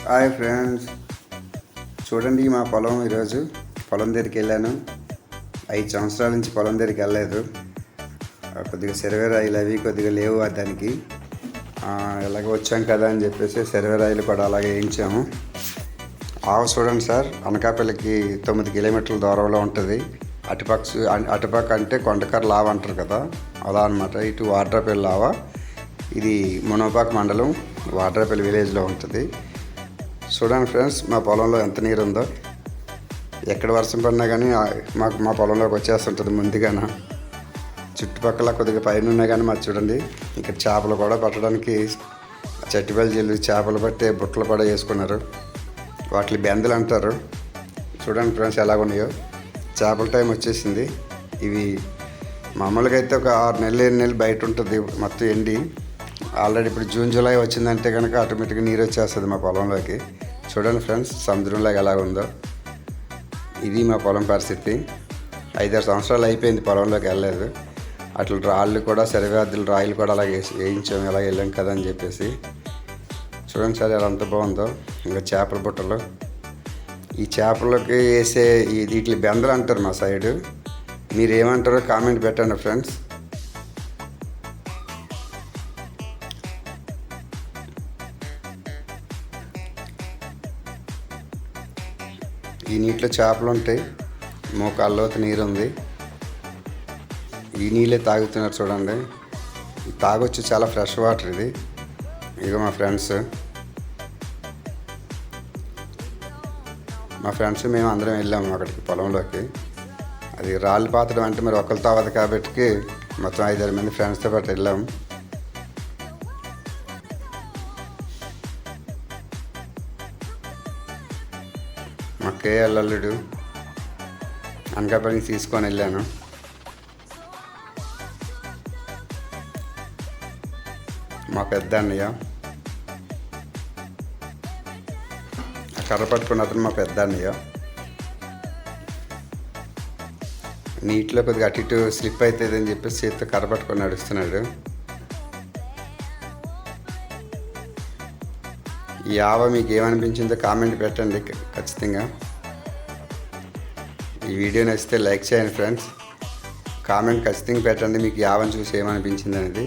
Hi friends, చూడండి మా పొలం. ఈరోజు పొలం దగ్గరికి వెళ్ళాను. 5 సంవత్సరాల నుంచి పొలం దగ్గరికి వెళ్ళలేదు. కొద్దిగా సర్వేరాయిలు అవి కొద్దిగా లేవు దానికి. ఎలాగ వచ్చాం కదా అని చెప్పేసి సర్వేరాయిలు కూడా అలాగే వేయించాము. ఆవు చూడండి సార్, అనకాపల్లికి 9 కిలోమీటర్ల దూరంలో ఉంటుంది. అటుపక్క అంటే కొండకర్ర లావ అంటారు కదా, అలా అనమాట. ఇటు వాడ్రాపల్లి లావ. ఇది మునోపాక్ మండలం, వాడ్రాపల్లి విలేజ్లో ఉంటుంది. చూడండి ఫ్రెండ్స్, మా పొలంలో ఎంత నీరు ఉందో. ఎక్కడ వర్షం పడినా కానీ మా పొలంలోకి వచ్చేస్తుంటుంది ముందుగాన. చుట్టుపక్కల కొద్దిగా పైన ఉన్నాయి కానీ మాకు చూడండి, ఇక్కడ చేపలు కూడా పట్టడానికి చట్టిపల్లి జిల్లు చేపలు పట్టే బుట్టలు కూడా వేసుకున్నారు. వాటిని బెందలు అంటారు. చూడండి ఫ్రెండ్స్ ఎలా ఉన్నాయో. చేపల టైం వచ్చేసింది. ఇవి మామూలుగా అయితే ఒక 6 నెలలు 7 నెలలు బయట ఉంటుంది మొత్తం ఎండి. ఆల్రెడీ ఇప్పుడు జూన్ జూలై వచ్చిందంటే కనుక ఆటోమేటిక్గా నీరు వచ్చేస్తుంది మా పొలంలోకి. చూడండి ఫ్రెండ్స్, సముద్రంలాగా ఎలా ఉందో. ఇది మా పొలం పరిస్థితి. 5-6 సంవత్సరాలు అయిపోయింది పొలంలోకి వెళ్ళలేదు. అట్లా రాళ్ళు కూడా సరివ్యాధులు రాయిలు కూడా అలాగే వేయించాము, ఎలా వెళ్ళాం కదా అని చెప్పేసి. చూడండి సార్ ఎలా అంత బాగుందో. ఇంకా చేపల బుట్టలు, ఈ చేపలకి వేసే వీటిని బెందలు అంటారు మా సైడు. మీరు ఏమంటారో కామెంట్ పెట్టండి ఫ్రెండ్స్. ఈ నీటిలో చేపలు ఉంటాయి. మోకాళ్ళలోతు నీరు ఉంది. ఈ నీళ్ళే తాగుతున్నారు చూడండి. తాగొచ్చు, చాలా ఫ్రెష్ వాటర్ ఇది. ఇక మా ఫ్రెండ్స్ మేము అందరం వెళ్ళాము అక్కడికి పొలంలోకి. అది రాళ్ళు పాతడం అంటే మరి ఒకరితో అవ్వదు కాబట్టి మొత్తం 5-6 మంది ఫ్రెండ్స్తో పాటు వెళ్ళాము. మా కేఎల్ అల్లుడు అనకాపల్లికి తీసుకొని వెళ్ళాను. మా పెద్ద అన్నయ్య, ఆ కర్ర పట్టుకున్న అతను మా పెద్ద అన్నయ్య. నీటిలో కొద్దిగా అటు ఇటు స్లిప్ అవుతుంది అని చెప్పేసి చేతితో కర్ర పట్టుకొని నడుస్తున్నాడు. ఈ ఆవ మీకు ఏమనిపించిందో కామెంట్ పెట్టండి ఖచ్చితంగా. ఈ వీడియో నచ్చితే లైక్ చేయండి ఫ్రెండ్స్. కామెంట్ ఖచ్చితంగా పెట్టండి మీకు యావని చూసి ఏమనిపించింది అనేది.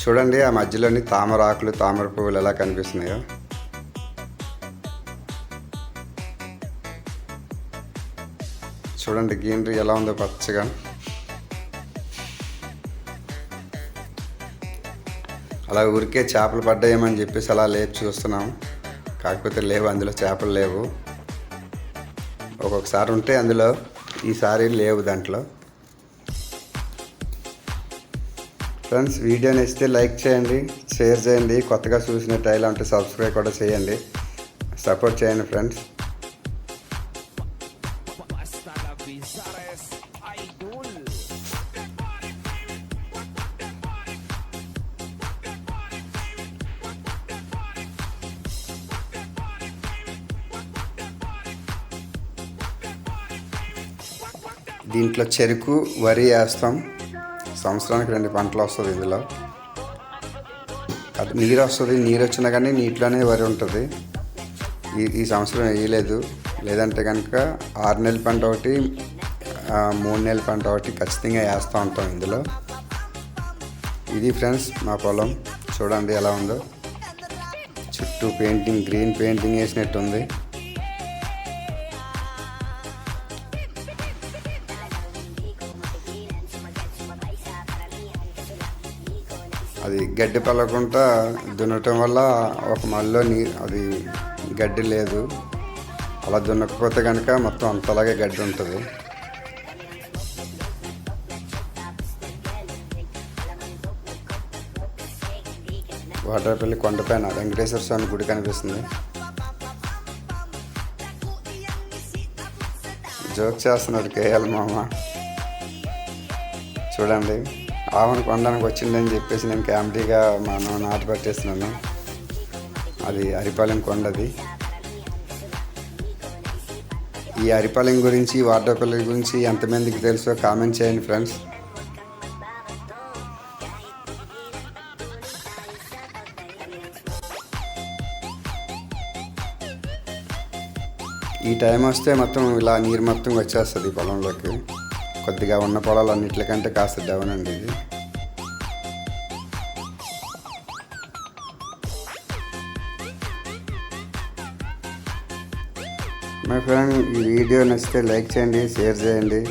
చూడండి ఆ మధ్యలోని తామర ఆకులు, తామర పువ్వులు ఎలా కనిపిస్తున్నాయో. చూడండి గ్రీనరీ ఎలా ఉందో పచ్చగా. అలా ఊరికే చేపలు పడ్డాయేమని చెప్పేసి అలా లేపు చూస్తున్నాం. కాకపోతే లేవు, అందులో చేపలు లేవు. ఒక్కొక్కసారి ఉంటే అందులో, ఈసారి లేవు దాంట్లో. ఫ్రెండ్స్, వీడియో నచ్చితే లైక్ చేయండి, షేర్ చేయండి. కొత్తగా చూసినట్టు ఇలా ఉంటే సబ్స్క్రైబ్ కూడా చేయండి. సపోర్ట్ చేయండి ఫ్రెండ్స్. దీంట్లో చెరుకు, వరి వేస్తాం. సంవత్సరానికి 2 పంటలు వస్తుంది ఇందులో. అది నీరు వస్తుంది. నీరు వచ్చినా కానీ నీటిలోనే వరి ఉంటుంది. ఈ సంవత్సరం వేయలేదు. లేదంటే కనుక 6 నెలల పంట ఒకటి, 3 నెలల పంట ఒకటి ఖచ్చితంగా వేస్తూ ఉంటాం ఇందులో. ఇది ఫ్రెండ్స్ మా పొలం. చూడండి ఎలా ఉందో. చుట్టూ పెయింటింగ్, గ్రీన్ పెయింటింగ్ వేసినట్టు ఉంది. అది గడ్డి పలకుండా దున్నటం వల్ల ఒక మళ్ళీ అది గడ్డి లేదు. అలా దున్నకపోతే కనుక మొత్తం అంతలాగే గడ్డి ఉంటుంది. వాడ్రాపల్లి కొండపైన వెంకటేశ్వర స్వామి గుడి కనిపిస్తుంది. జోక్ చేస్తున్నాడు కేఎల్ మామ. చూడండి, ఆవును కొనడానికి వచ్చిందని చెప్పేసి నేను కామెడీగా మనం నాటు పట్టేస్తున్నాను. అది అరిపాలెం కొండది. ఈ అరిపాలెం గురించి, వాడ్రాపల్లి గురించి ఎంతమందికి తెలుసో కామెంట్ చేయండి ఫ్రెండ్స్. ఈ టైం వస్తే మొత్తం ఇలా నీరు మొత్తం వచ్చేస్తుంది పొలంలోకి. కొద్దిగా ఉన్న పొలాలు అన్నిటికంటే కాస్త డౌన్ అండి ఇది. మై ఫ్రెండ్, ఈ వీడియో నచ్చితే లైక్ చేయండి, షేర్ చేయండి.